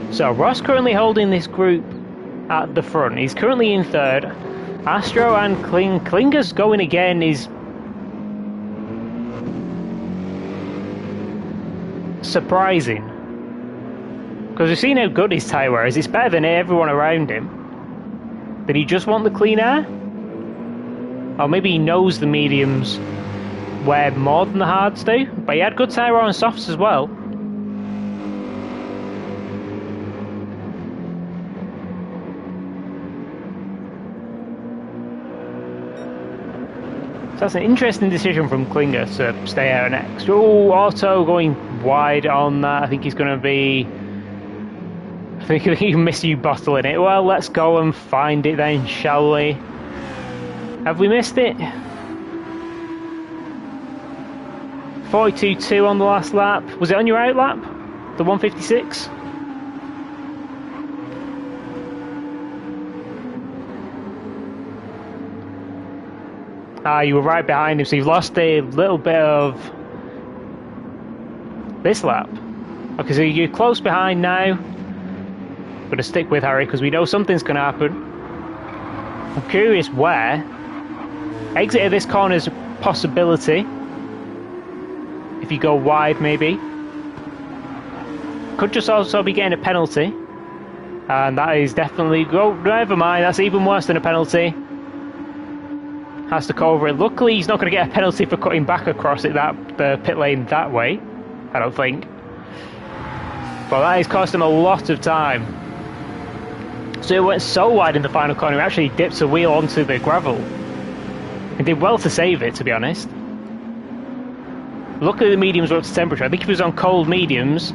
So Ross currently holding this group at the front. He's currently in 3rd. Astro and Klinger's going again is surprising. Because we've seen how good his tyre wear is. It's better than everyone around him. Did he just want the clean air? Or maybe he knows the mediums wear more than the hards do. But he had good tyre wear on softs as well. So that's an interesting decision from Klinger to stay out next. Oh, Otto going wide on that. I think he's going to be... I think he can miss you bottling it. Well, let's go and find it then, shall we? Have we missed it? 42.2 on the last lap. Was it on your out lap? The 156? Ah, you were right behind him, so you've lost a little bit of this lap. Okay, so you're close behind now. Going to stick with Harry because we know something's going to happen. I'm curious where. Exit of this corner is a possibility. If you go wide, maybe. Could just also be getting a penalty. And that is definitely... Oh, never mind, that's even worse than a penalty. Has to cover it. Luckily, he's not going to get a penalty for cutting back across it, the pit lane that way. I don't think. But that has cost him a lot of time. So it went so wide in the final corner, he actually dipped a wheel onto the gravel. He did well to save it, to be honest. Luckily the mediums were up to temperature. I think if he was on cold mediums,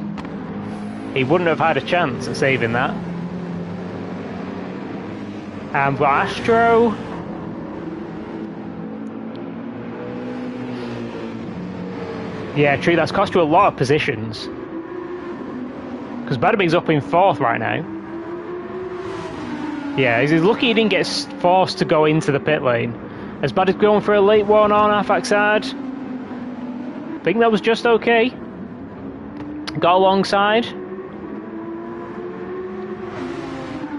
he wouldn't have had a chance at saving that. And for Astro... Yeah, true, that's cost you a lot of positions. Because Badabing's up in 4th right now. Yeah, he's lucky he didn't get forced to go into the pit lane. As Badabing's going for a late one on Afaxad. I think that was just okay. Got alongside.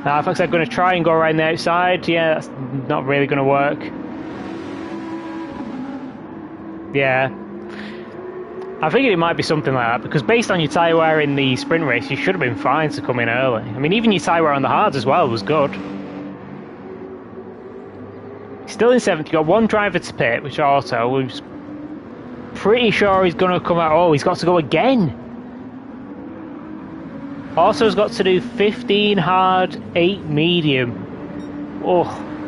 Now Afaxad going to try and go around the outside. Yeah, that's not really going to work. Yeah. I figured it might be something like that, because based on your tyre wear in the sprint race, you should have been fine to come in early. I mean, even your tyre wear on the hards as well was good. Still in 7th, you've got one driver to pit, which Otto, who's pretty sure he's going to come out. Oh, he's got to go again. Otto's got to do 15 hard, 8 medium. Oh,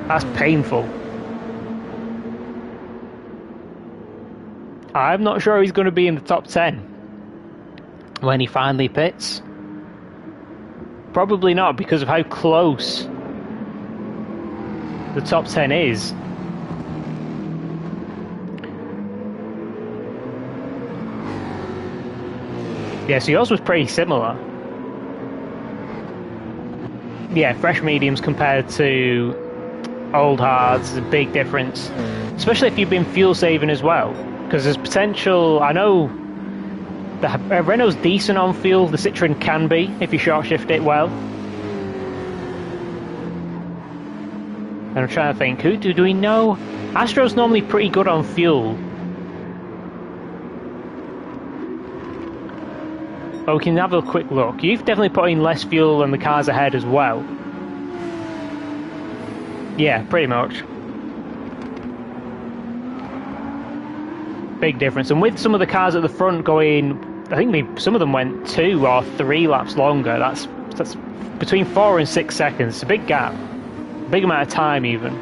that's painful. I'm not sure he's going to be in the top 10 when he finally pits. Probably not, because of how close the top 10 is. Yeah, so yours was pretty similar. Yeah, fresh mediums compared to old hards is a big difference. Especially if you've been fuel saving as well. Because there's potential, I know the Renault's decent on fuel, the Citroen can be if you short shift it well. And I'm trying to think, who do we know? Astro's normally pretty good on fuel. Oh, we can have a quick look. You've definitely put in less fuel than the cars ahead as well. Yeah, pretty much. Big difference, and with some of the cars at the front going, I think some of them went 2 or 3 laps longer. That's between 4 and 6 seconds. It's a big gap, big amount of time even.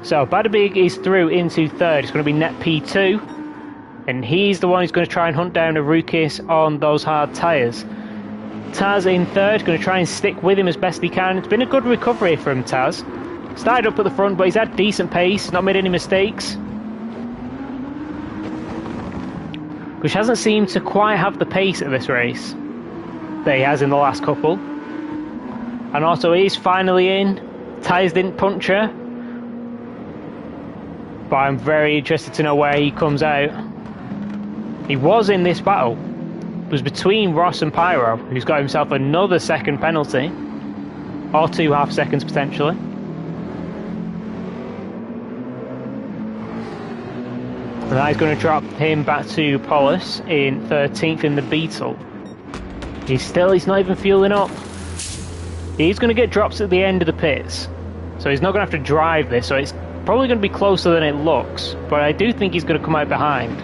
So Badabing is through into 3rd. It's going to be net P2, and he's the one who's going to try and hunt down a Rukis on those hard tyres. Taz in 3rd, going to try and stick with him as best he can. It's been a good recovery from Taz. Started up at the front, but he's had decent pace, not made any mistakes. Which hasn't seemed to quite have the pace at this race that he has in the last couple. And also he's finally in. Tyres didn't puncture. But I'm very interested to know where he comes out. He was in this battle. It was between Ross and Pyro, who's got himself another second penalty. Or 2.5 seconds potentially. And that is going to drop him back to Polis in 13th in the Beetle. He's not even fueling up. He's going to get drops at the end of the pits. So he's not going to have to drive this, so it's probably going to be closer than it looks. But I do think he's going to come out behind.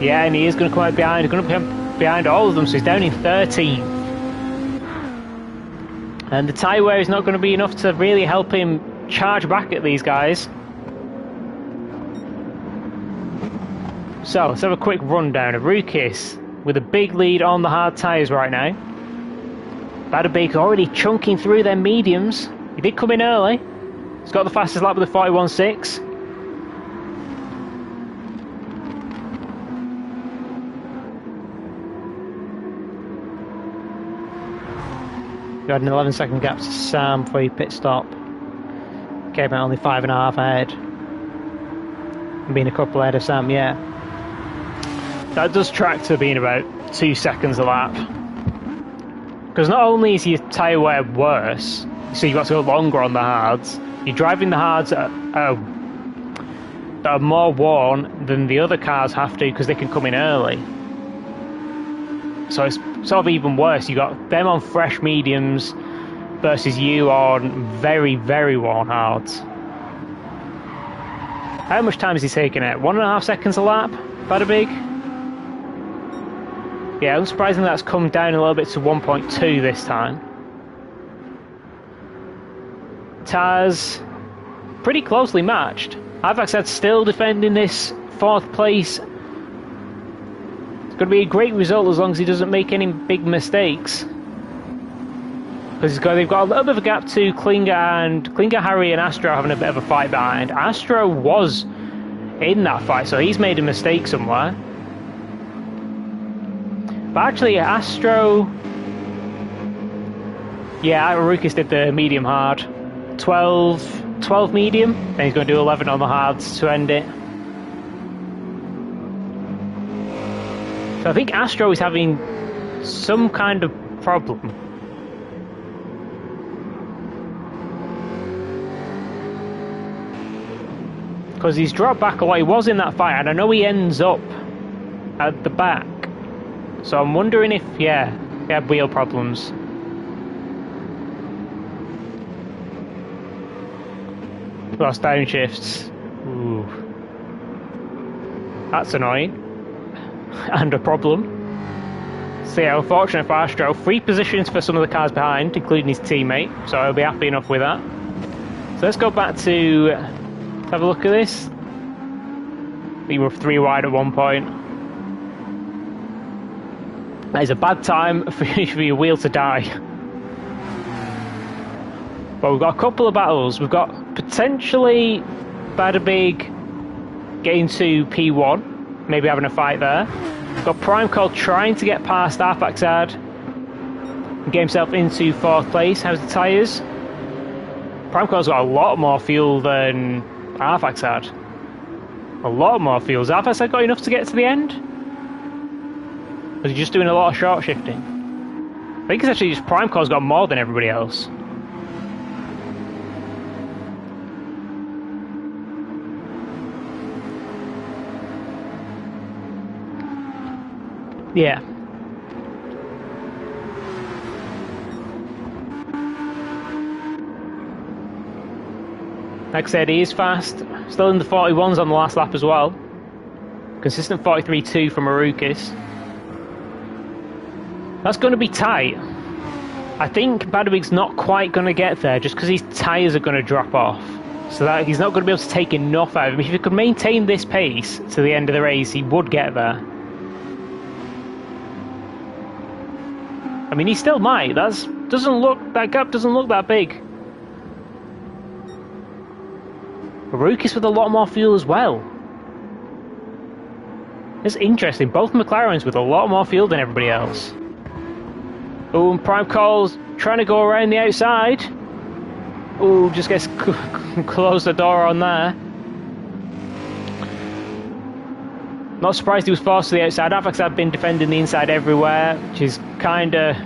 Yeah, and he is going to come out behind. He's going to come behind all of them, so he's down in 13th. And the tyre wear is not going to be enough to really help him charge back at these guys. So, let's have a quick rundown of Rukis with a big lead on the hard tyres right now. Badabik already chunking through their mediums. He did come in early. He's got the fastest lap with a 41.6. You had an 11-second gap to Sam before your pit stop. Came out only 5.5 ahead. And being a couple ahead of Sam, yeah. That does track to being about 2 seconds a lap. Because not only is your tyre wear worse, so you've got to go longer on the hards, you're driving the hards that are more worn than the other cars have to because they can come in early. So it's sort of even worse. You got them on fresh mediums versus you on very, very worn hards. How much time is he taking it? 1.5 seconds a lap? Badabig? Yeah, unsurprisingly that's come down a little bit to 1.2 this time. Taz, pretty closely matched. Avaxad still defending this 4th place. It's going to be a great result as long as he doesn't make any big mistakes. Because they've got a little bit of a gap to Klinger, Harry and Astro having a bit of a fight behind. Astro was in that fight, so he's made a mistake somewhere. But actually, Astro... Yeah, Arukis did the medium hard. 12 medium, and he's going to do 11 on the hards to end it. So I think Astro is having some kind of problem. Because he's dropped back a lot. He was in that fight, and I know he ends up at the back. So I'm wondering if, yeah, he had wheel problems. Lost downshifts. Ooh. That's annoying. And a problem. So yeah, unfortunate for Astro. 3 positions for some of the cars behind, including his teammate. So I'll be happy enough with that. So let's go back to have a look at this. We were 3 wide at one point. That is a bad time for your wheel to die. But we've got a couple of battles. We've got potentially Badabig getting to P1, maybe having a fight there. We've got Primecall trying to get past Arfaxad and get himself into 4th place. How's the tyres? Primecall's got a lot more fuel than Arfaxad. A lot more fuel. Has Arfaxad got enough to get to the end? Or is he just doing a lot of short shifting? I think it's actually just Primecall's got more than everybody else. Yeah. Like I said, he is fast. Still in the 41s on the last lap as well. Consistent 43.2 from Arukis. That's going to be tight. I think Badabig's not quite going to get there just because his tyres are going to drop off. So that he's not going to be able to take enough out of him. If he could maintain this pace to the end of the race, he would get there. I mean, he still might. That gap doesn't look that big. Arukis with a lot more fuel as well. It's interesting. Both McLarens with a lot more fuel than everybody else. Oh, and Primecall's trying to go around the outside. Oh, just gets close the door on there. Not surprised he was forced to the outside. Avax had been defending the inside everywhere, which is kind of...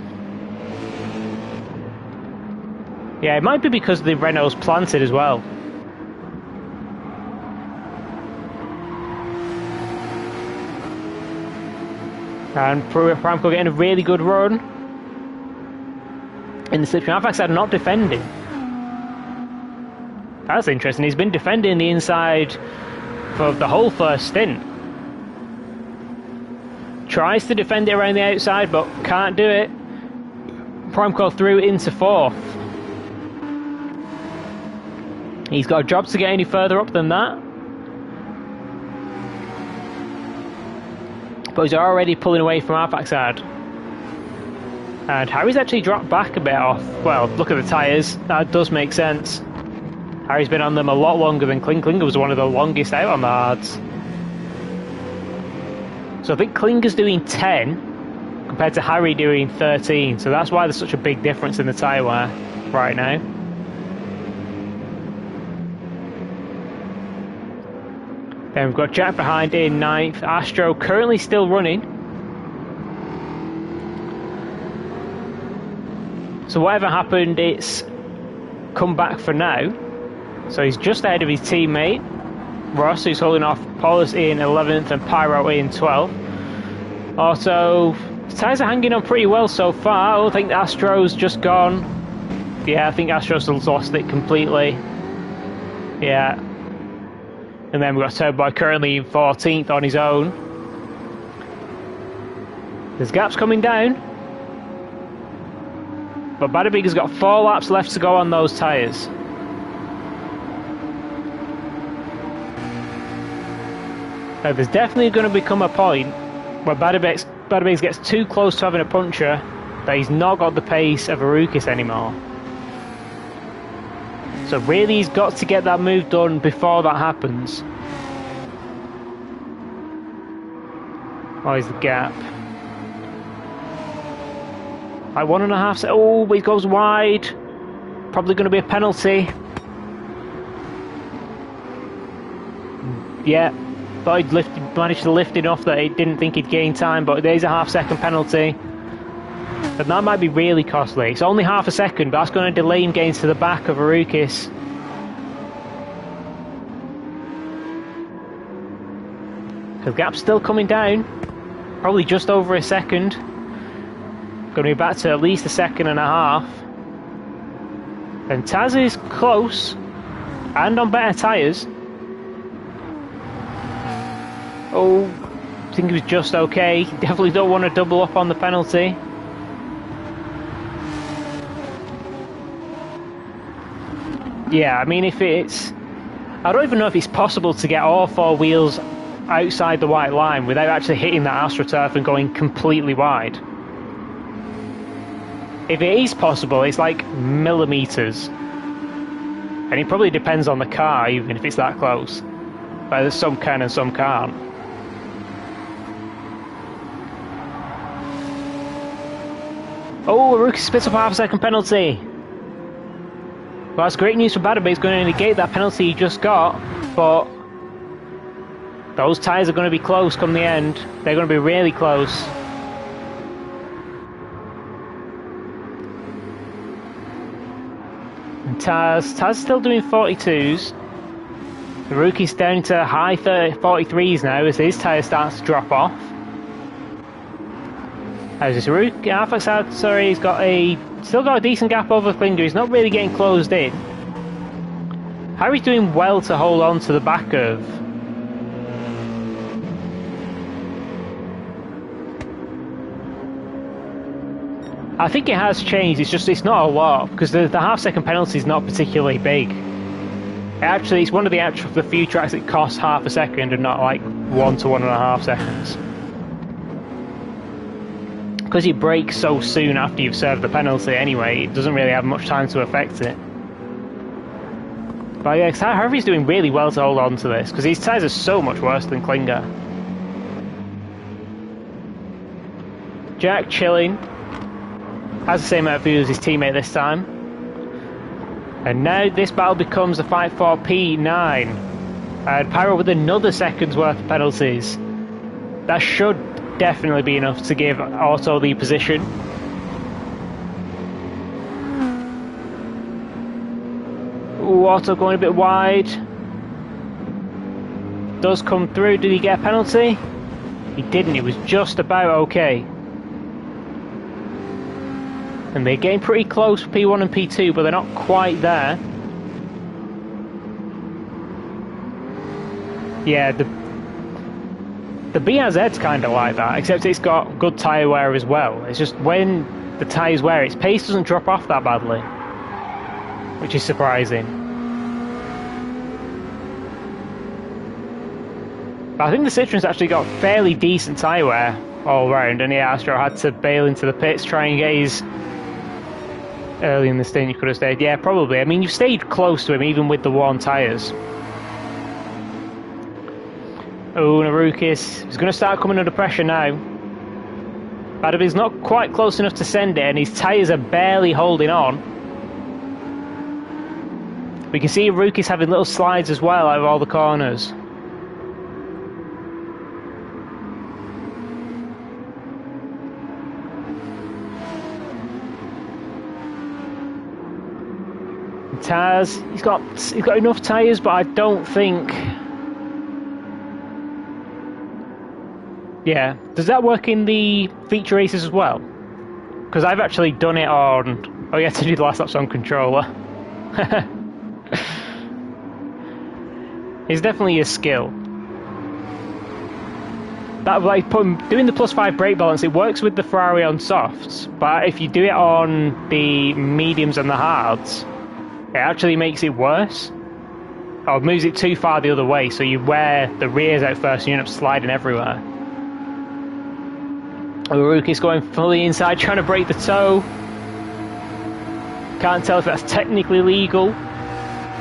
Yeah, it might be because the Renault's planted as well. And Primecall getting a really good run in the slipstream. Avax had not defending. That's interesting. He's been defending the inside for the whole first stint. Tries to defend it around the outside, but can't do it. Primeco through into 4th. He's got a job to get any further up than that. But he's already pulling away from our backside. And Harry's actually dropped back a bit off. Well, look at the tyres. That does make sense. Harry's been on them a lot longer than Kling. Klinger was one of the longest out on the hards. So I think Klinger's doing 10 compared to Harry doing 13. So that's why there's such a big difference in the tyre wear right now. Then we've got Jack behind in 9th. Astro currently still running. So whatever happened, it's come back for now. So he's just ahead of his teammate Ross, who's holding off Paulus in 11th and Pyro in 12th. Also, the tyres are hanging on pretty well so far. I don't think Astro's just gone. Yeah, I think Astro's lost it completely. Yeah. And then we've got Turbo currently in 14th on his own. There's gaps coming down. But Badabig has got 4 laps left to go on those tyres. Now, there's definitely going to become a point where Badabig gets too close to having a puncture that he's not got the pace of Arukis anymore. So really he's got to get that move done before that happens. Oh, here's the gap. Like 1.5 seconds. Oh, he goes wide. Probably going to be a penalty. Yeah, thought he'd managed to lift enough that he didn't think he'd gain time, but there's a half-second penalty. And that might be really costly. It's only half a second, but that's going to delay him getting to the back of Arukis. The gap's still coming down. Probably just over a second. Going to be back to at least 1.5 seconds. And Taz is close and on better tyres. Oh, I think it was just okay. Definitely don't want to double up on the penalty. Yeah, I mean, if it's... I don't even know if it's possible to get all 4 wheels outside the white line without actually hitting that AstroTurf and going completely wide. If it is possible, it's like millimetres. And it probably depends on the car, even if it's that close. But there's some can and some can't. Oh, Arukis spits up a half-second penalty. Well, that's great news for Badabig. He's going to negate that penalty he just got, but those tyres are going to be close come the end. They're going to be really close. And Taz still doing 42s. The rookie's down to high 43s now as his tyre starts to drop off. How's this rookie? Sorry, he's still got a decent gap over Klinger. He's not really getting closed in. Harry's doing well to hold on to the back of. I think it has changed. It's not a lot because the half-second penalty is not particularly big. Actually, it's one of the few tracks that costs half a second and not like 1 to 1.5 seconds. Because you brake so soon after you've served the penalty anyway, it doesn't really have much time to affect it. But yeah, Harvey's doing really well to hold on to this, because his tyres are so much worse than Klinger. Jack chilling. Has the same amount of fuel as his teammate this time. And now this battle becomes a fight for P9. And Pyro with another second's worth of penalties. That should definitely be enough to give Auto the position. Ooh, Auto going a bit wide. Does come through. Did he get a penalty? He didn't. It was just about okay. And they're getting pretty close for P1 and P2, but they're not quite there. Yeah, the BRZ's kind of like that, except it's got good tyre wear as well. It's just when the tyres wear, its pace doesn't drop off that badly, which is surprising. But I think the Citroen's actually got fairly decent tyre wear all round, and yeah, Astro had to bail into the pits, try and get his... Early in the stint, you could have stayed. Yeah, probably. I mean, you've stayed close to him, even with the worn tyres. Oh, Narukis. He's going to start coming under pressure now. But he's not quite close enough to send it, and his tyres are barely holding on. We can see Narukis having little slides as well out of all the corners. Taz, he's got enough tyres, but I don't think... Yeah, does that work in the feature races as well? Because I've actually done it on... Oh, you had to do the last laps on controller. It's definitely a skill. That, like, doing the +5 brake balance, it works with the Ferrari on softs, but if you do it on the mediums and the hards, it actually makes it worse. Or moves it too far the other way, so you wear the rears out first and you end up sliding everywhere. Uruki's going fully inside, trying to break the toe. Can't tell if that's technically legal,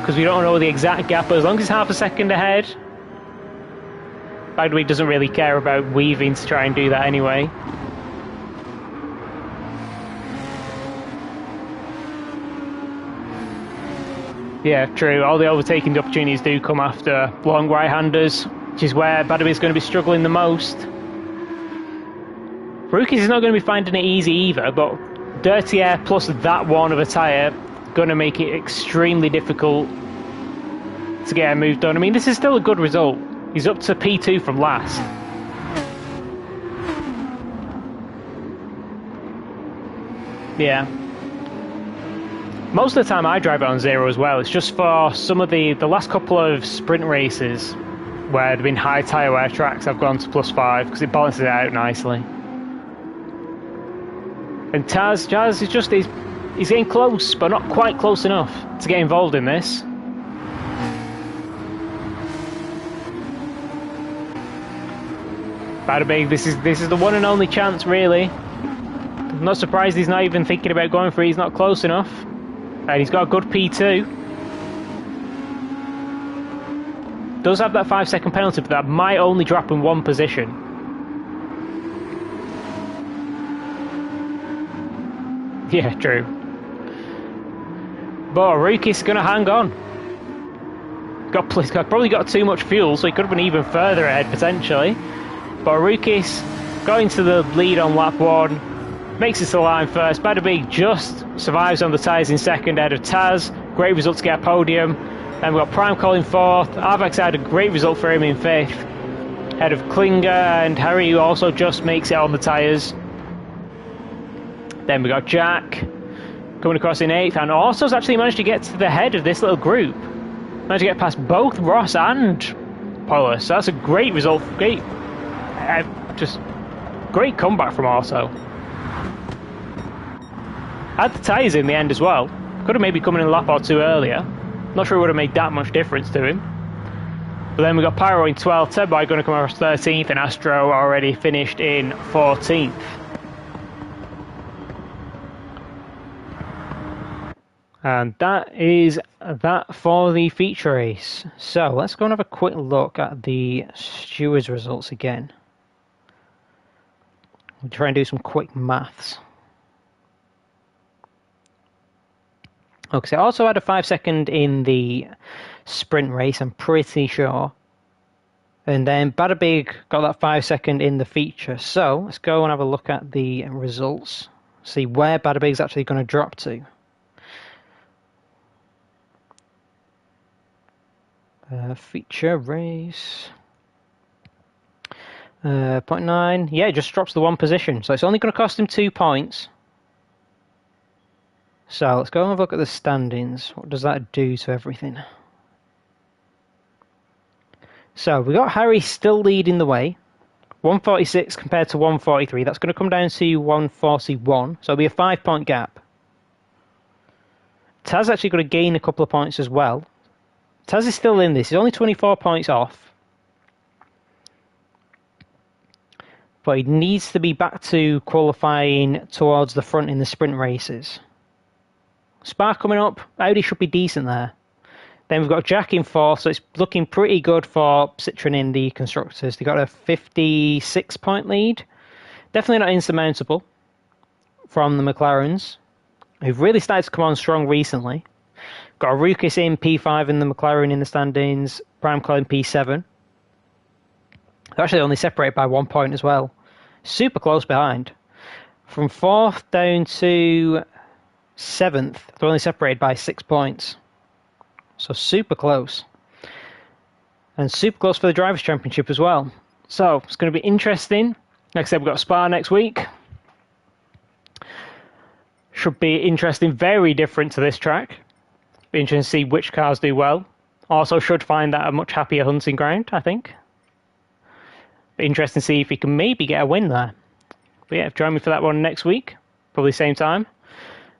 because we don't know the exact gap, but as long as it's half a second ahead. Bagway doesn't really care about weaving to try and do that anyway. Yeah, true. All the overtaking opportunities do come after long right-handers, which is where Badaway's going to be struggling the most. Rookies is not going to be finding it easy either, but dirty air plus that one of a tyre going to make it extremely difficult to get a move done. I mean, this is still a good result. He's up to P2 from last. Yeah. Most of the time I drive it on zero as well. It's just for some of the last couple of sprint races where there have been high tyre wear tracks, I've gone to +5 because it balances it out nicely. And Jazz is just, he's getting close, but not quite close enough to get involved in this. Bada big, this is the one and only chance, really. I'm not surprised he's not even thinking about going for it. He's not close enough. And he's got a good P2. Does have that 5-second penalty, but that might only drop in one position. Yeah, true. But Rukis going to hang on. He's probably got too much fuel, so he could have been even further ahead potentially. But Rukis got into the lead on lap 1, makes it to the line first. Badabig just survives on the tyres in second ahead of Taz. Great result to get a podium. Then we've got Prime Call in fourth. Arbex had a great result for him in fifth. Ahead of Klinger and Harry, who also just makes it on the tyres. Then we got Jack coming across in 8th, and Orso's actually managed to get to the head of this little group. Managed to get past both Ross and Polis. So that's a great result. Just great comeback from Orso. Had the tyres in the end as well. Could have maybe come in a lap or two earlier. Not sure it would have made that much difference to him. But then we got Pyro in 12th, Tedboy going to come across 13th, and Astro already finished in 14th. And that is that for the feature race. So let's go and have a quick look at the stewards' results again. We'll try and do some quick maths. Okay, so I also had a 5-second in the sprint race, I'm pretty sure. And then Badabig got that 5-second in the feature. So let's go and have a look at the results. See where Badabig's actually going to drop to. Feature race 0.9. Yeah, it just drops the one position, so it's only going to cost him 2 points. So let's go and have a look at the standings. What does that do to everything? So we got Harry still leading the way, 146 compared to 143. That's going to come down to 141. So it'll be a 5-point gap. Taz actually got to gain a couple of points as well. Taz is still in this. He's only 24 points off. But he needs to be back to qualifying towards the front in the sprint races. Spa coming up. Audi should be decent there. Then we've got Jack in 4th, so it's looking pretty good for Citroën in the Constructors. They got a 56-point lead. Definitely not insurmountable from the McLarens, who've really started to come on strong recently. Got a Rukas in P5 in the McLaren in the standings, Primecol in P7. They're actually only separated by 1 point as well. Super close behind. From 4th down to 7th, they're only separated by 6 points. So super close. And super close for the Drivers' Championship as well. So it's going to be interesting. Like I said, we've got Spa next week. Should be interesting. Very different to this track. Be interesting to see which cars do well. Also should find that a much happier hunting ground, I think. Be interesting to see if he can maybe get a win there. But yeah, join me for that one next week. Probably same time.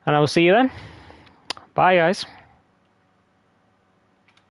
And I will see you then. Bye, guys.